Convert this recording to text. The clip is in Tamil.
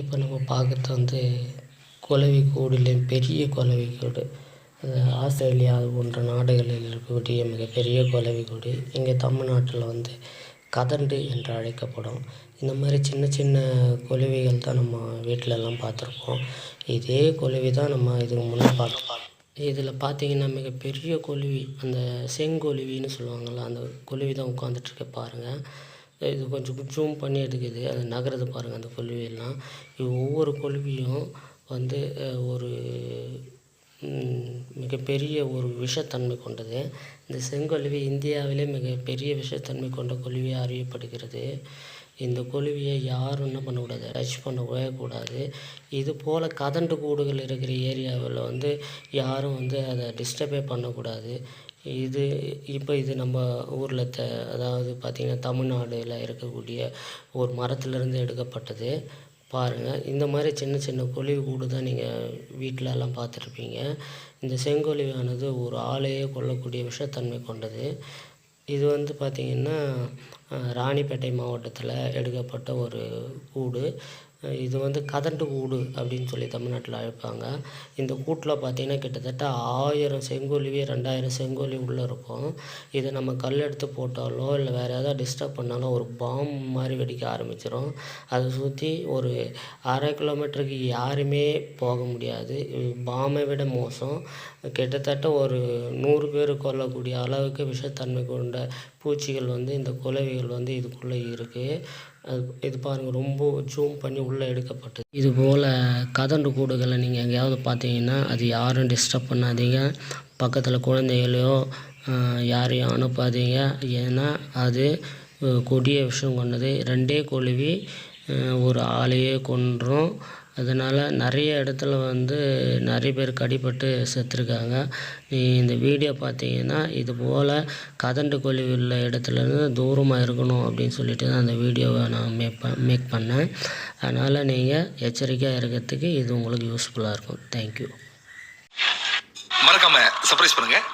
இப்போ நம்ம பார்க்குறது குளவி கூடுலேயும் பெரிய குளவி கூடு. ஆஸ்திரேலியா போன்ற நாடுகளில் இருக்கக்கூடிய மிகப்பெரிய குளவி கூடு இங்கே தமிழ்நாட்டில் கதண்டு என்று அழைக்கப்படும். இந்த மாதிரி சின்ன சின்ன குளவிகள் தான் நம்ம வீட்டிலலாம் பார்த்துருப்போம். இதே குளவி தான் நம்ம இதுக்கு முன்னே பார்த்தோம். இதில் பார்த்தீங்கன்னா மிகப்பெரிய குளவி, அந்த செங்கொழுவின்னு சொல்லுவாங்கள்ல, அந்த குளவி தான் உட்காந்துட்ருக்க பாருங்கள். இது கொஞ்சம் ஜூம் பண்ணி எடுக்குது, அது நகருது பாருங்கள் அந்த குருவியெல்லாம். இது ஒவ்வொரு குருவியும் ஒரு மிகப்பெரிய ஒரு விஷத்தன்மை கொண்டது. இந்த செங்கொழுவி இந்தியாவிலே மிகப்பெரிய விஷத்தன்மை கொண்ட குருவியாக அறியப்படுகிறது. இந்த குருவியை யாரும் என்ன பண்ணக்கூடாது, டச் பண்ணவே கூடாது. இது போல் கதண்டு கூடுகள் இருக்கிற ஏரியாவில் யாரும் அதை டிஸ்டர்பே பண்ணக்கூடாது. இது நம்ம ஊரில் அதாவது பார்த்திங்கன்னா தமிழ்நாடுல இருக்கக்கூடிய ஒரு மரத்துலேருந்து எடுக்கப்பட்டது. பாருங்கள், இந்த மாதிரி சின்ன சின்ன குருவி கூடு தான் நீங்கள் வீட்டிலலாம் பார்த்துருப்பீங்க. இந்த செங்கொழுவியானது ஒரு ஆளையே கொல்லக்கூடிய விஷத்தன்மை கொண்டது. இது பார்த்திங்கன்னா ராணிப்பேட்டை மாவட்டத்தில் எடுக்கப்பட்ட ஒரு கூடு. இது கதண்டு கூடு அப்படின்னு சொல்லி தமிழ்நாட்டில் அழைப்பாங்க. இந்த கூட்டில் பார்த்திங்கன்னா கிட்டத்தட்ட 1000 செங்கொழுவி 2000 செங்கொழுவி உள்ளே இருக்கும். இதை நம்ம கல் எடுத்து போட்டாலோ இல்லை வேறு ஏதாவது டிஸ்டர்ப் பண்ணாலோ ஒரு பாம் மாதிரி வெடிக்க ஆரம்பிச்சிடும். அதை சுற்றி ஒரு 1/2 கிலோமீட்டருக்கு யாருமே போக முடியாது. பாமை விட மோசம். கிட்டத்தட்ட ஒரு 100 பேர் கொல்லக்கூடிய அளவுக்கு விஷத்தன்மை கொண்ட பூச்சிகள் இந்த குளவிகள் இதுக்குள்ளே இருக்குது. இது பாருங்கள், ரொம்ப ஜூம் பண்ணி உள்ளே எடுக்கப்பட்டது. இதுபோல் கதண்டு கூடுகளை நீங்கள் எங்கேயாவது பார்த்தீங்கன்னா அது யாரும் டிஸ்டர்ப் பண்ணாதீங்க. பக்கத்தில் குழந்தைகளையோ யாரையும் அனுப்பாதீங்க. ஏன்னா அது கொடிய விஷம் கொண்டது. 2 குருவி ஒரு ஆளையே கொன்றும். அதனால் நிறைய இடத்துல நிறைய பேர் கடிப்பட்டு செத்துருக்காங்க. இந்த வீடியோ பார்த்தீங்கன்னா இது போல் கதண்டு குருவி உள்ள இடத்துலேருந்து தூரமாக இருக்கணும் அப்படின்னு சொல்லிட்டு தான் அந்த வீடியோவை நான் மேக் பண்ணேன். அதனால் நீங்கள் எச்சரிக்கையாக இருக்கிறதுக்கு இது உங்களுக்கு யூஸ்ஃபுல்லாக இருக்கும். தேங்க்யூ. மறக்காமல் சர்ப்ரைஸ் பண்ணுங்கள்.